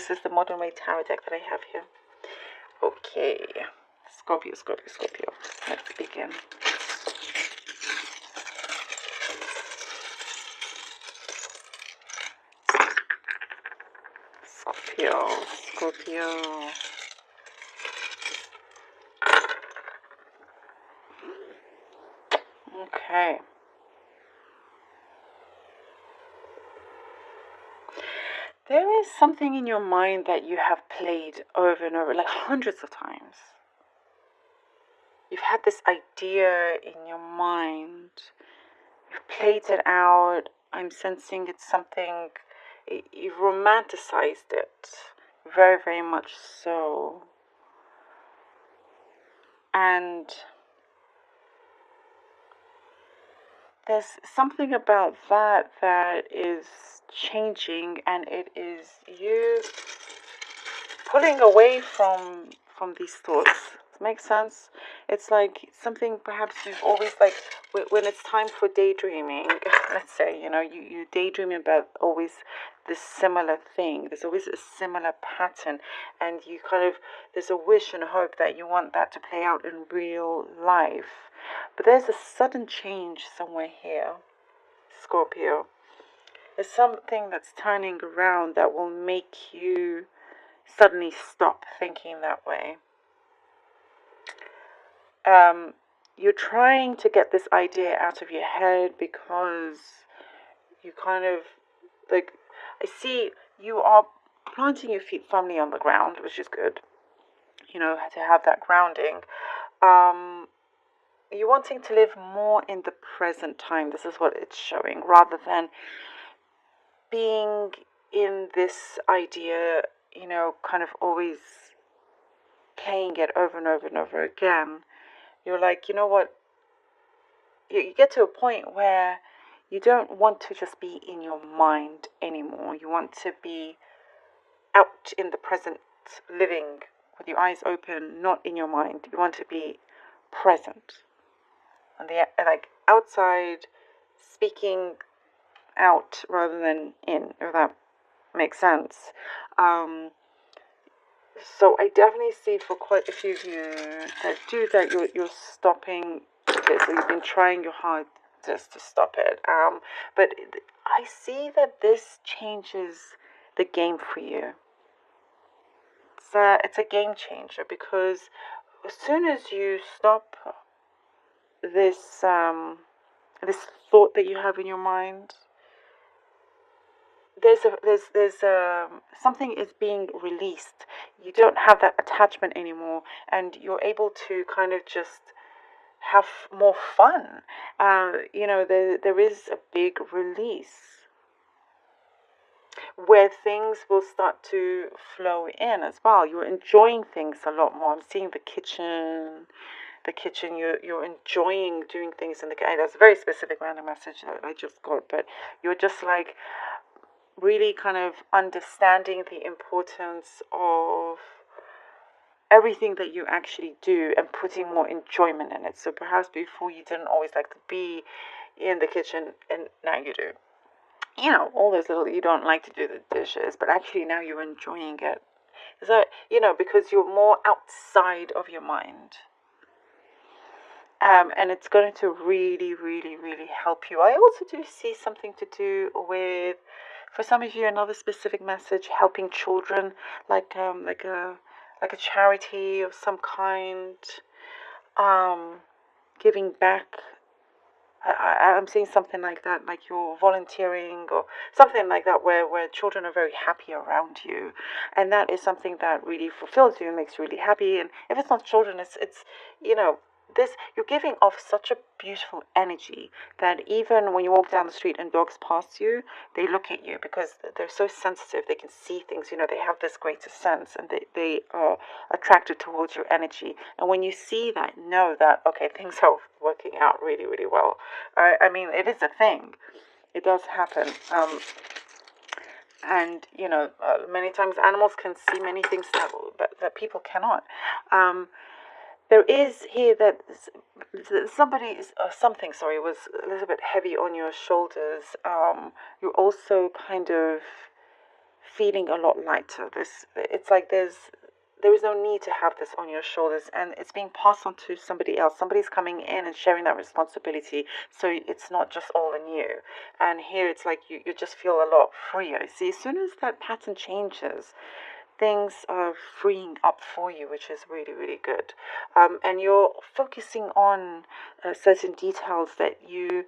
This is the Modern Way Tarot deck that I have here. Okay, Scorpio, Scorpio, Scorpio. Let's begin. Scorpio, Scorpio. Okay. There is something in your mind that you have played over and over, like hundreds of times. You've had this idea in your mind. You've played it out. I'm sensing it's something, you've romanticized it. Very, very much so. And there's something about that is changing, and it is you pulling away from these thoughts. Does it make sense? It's like something perhaps you've always, like, when it's time for daydreaming, let's say, you daydream about always this similar thing. There's always a similar pattern, and you there's a wish and hope that you want that to play out in real life. But there's a sudden change somewhere here, Scorpio. There's something that's turning around that will make you suddenly stop thinking that way. You're trying to get this idea out of your head because you I see you are planting your feet firmly on the ground, which is good, to have that grounding. You're wanting to live more in the present time. This is what it's showing, rather than being in this idea, always playing it over and over and over again. You're like, you know what? You get to a point where you don't want to just be in your mind anymore. You want to be out in the present, living with your eyes open, not in your mind. You want to be present. And like outside, speaking out rather than in, if that makes sense. So I definitely see for quite a few of you that do that, you're stopping this, or you've been trying your hardest to stop it. But I see that this changes the game for you. It's a game changer, because as soon as you stop this thought that you have in your mind, there's something is being released. You don't have that attachment anymore, and you're able to just have more fun. There is a big release where things will start to flow in as well. You're enjoying things a lot more. I'm seeing the kitchen. You're enjoying doing things in the kitchen. That's a very specific random message that I just got, but you're just like really understanding the importance of everything that you actually do and putting more enjoyment in it. So perhaps before you didn't always like to be in the kitchen, and now you do. All those little, you don't like to do the dishes, but actually now you're enjoying it. So, because you're more outside of your mind. And it's going to really, really, really help you. I also do see something to do with, for some of you, another specific message, helping children, like a charity of some kind, giving back. I'm seeing something like that, like you're volunteering or something like that, where children are very happy around you, and that is something that really fulfills you and makes you really happy. And if it's not children, it's this, you're giving off such a beautiful energy that even when you walk down the street and dogs pass you, they look at you because they're so sensitive. They can see things, they have this greater sense, and they are attracted towards your energy. And when you see that, know that, okay, things are working out really, really well. I mean, it is a thing. It does happen. And, many times animals can see many things that people cannot. There is here that something was a little bit heavy on your shoulders. You're also feeling a lot lighter. It's like there is no need to have this on your shoulders, and it's being passed on to somebody else. Somebody's coming in and sharing that responsibility, so it's not just all on you. And here it's like you just feel a lot freer. See, as soon as that pattern changes, things are freeing up for you, which is really, really good. And you're focusing on certain details that you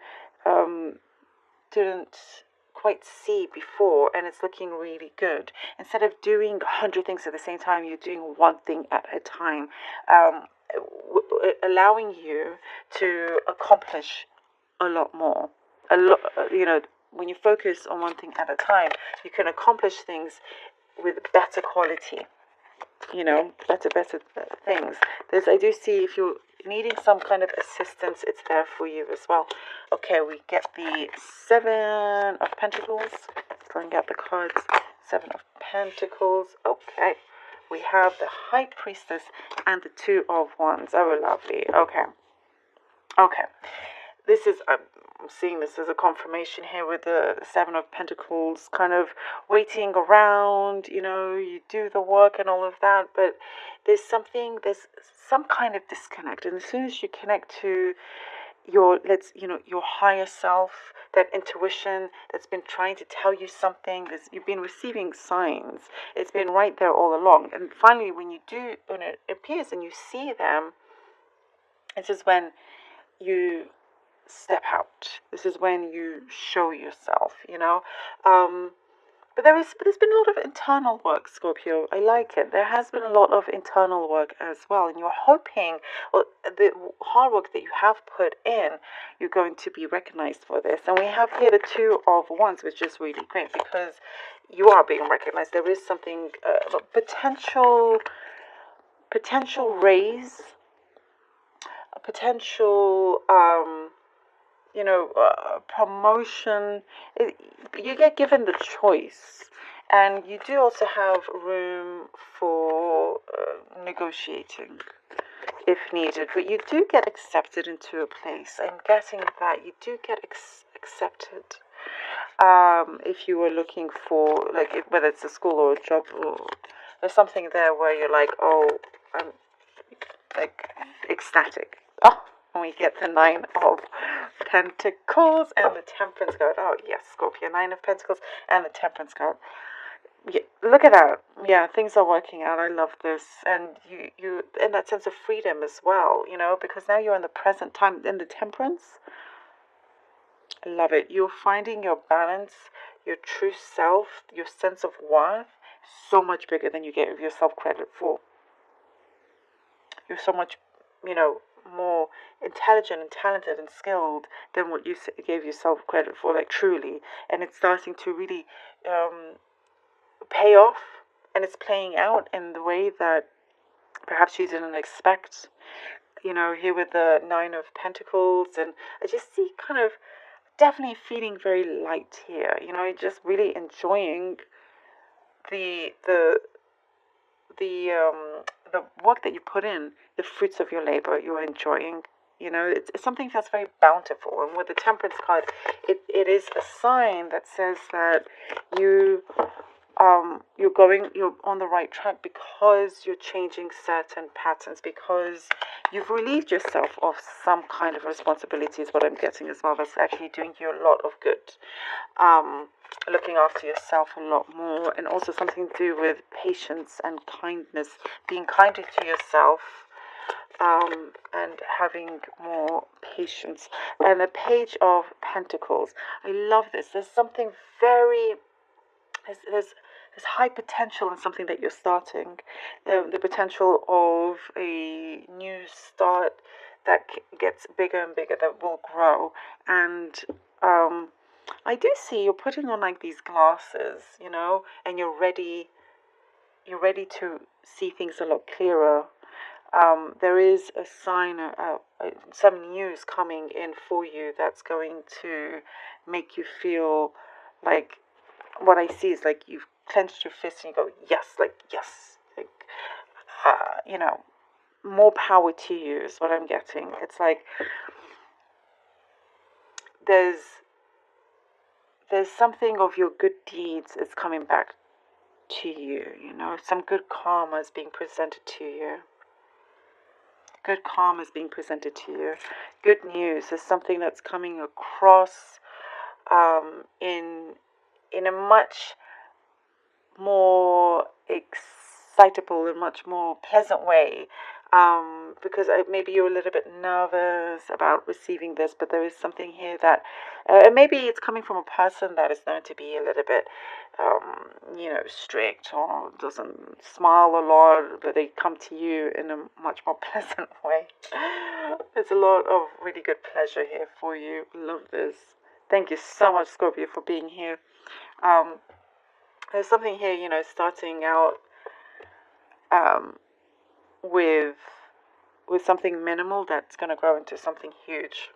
didn't quite see before, and it's looking really good. Instead of doing 100 things at the same time, you're doing one thing at a time, allowing you to accomplish a lot more. When you focus on one thing at a time, you can accomplish things with better quality, better things. I do see, if you're needing some kind of assistance, it's there for you as well. Okay, we get the Seven of Pentacles. Drawing out the cards. Seven of Pentacles. Okay, we have the High Priestess and the Two of Wands. Oh, lovely. Okay. This is, I'm seeing this as a confirmation here with the Seven of Pentacles, kind of waiting around, you do the work and all of that, but there's some kind of disconnect. And as soon as you connect to your higher self, that intuition that's been trying to tell you something, you've been receiving signs. It's been right there all along. And finally, when it appears and you see them, this is when you step out. This is when you show yourself, but there's been a lot of internal work, Scorpio. I like it. There has been a lot of internal work as well, and you're hoping, well, the hard work that you have put in, you're going to be recognized for this. And we have here the Two of Wands, which is really great because you are being recognized. There is something, potential raise, a potential promotion. You get given the choice, and you do also have room for negotiating if needed, but you do get accepted into a place. I'm getting that you do get accepted. If you were looking for, whether it's a school or a job, or there's something there where you're like, oh, I'm like ecstatic. Oh, and we get the Nine of Pentacles and the Temperance card. Oh yes, Scorpio, Nine of Pentacles and the Temperance card. Yeah, look at that. Yeah, things are working out. I love this. And you in that sense of freedom as well, because now you're in the present time. In the Temperance, I love it. You're finding your balance, your true self, your sense of worth, so much bigger than you give yourself credit for. You're so much, more intelligent and talented and skilled than what you gave yourself credit for, truly. And it's starting to really pay off, and it's playing out in the way that perhaps you didn't expect. Here with the Nine of Pentacles, and I just see kind of definitely feeling very light here. Just really enjoying the work that you put in, the fruits of your labor you're enjoying. It's something that's very bountiful. And with the Temperance card, it is a sign that says that you're on the right track, because you're changing certain patterns, because you've relieved yourself of some kind of responsibility, is what I'm getting as well. That's actually doing you a lot of good. Looking after yourself a lot more, and also something to do with patience and kindness, being kinder to yourself, and having more patience. And the Page of Pentacles, I love this. There's something there's high potential in something that you're starting, the potential of a new start that gets bigger and bigger, that will grow. And I do see you're putting on these glasses, and you're ready to see things a lot clearer. There is a sign, some news coming in for you that's going to make you feel like, what I see is you've clenched your fist and you go, yes, yes, more power to you is what I'm getting. It's like there's something of your good deeds is coming back to you. You know, some good karma is being presented to you. Good karma is being presented to you. Good news is something that's coming across in a much more excitable and much more pleasant way. Because maybe you're a little bit nervous about receiving this, but there is something here that maybe it's coming from a person that is known to be a little bit, strict or doesn't smile a lot, but they come to you in a much more pleasant way. There's a lot of really good pleasure here for you. Love this. Thank you so much, Scorpio, for being here. There's something here, starting out with something minimal that's going to grow into something huge.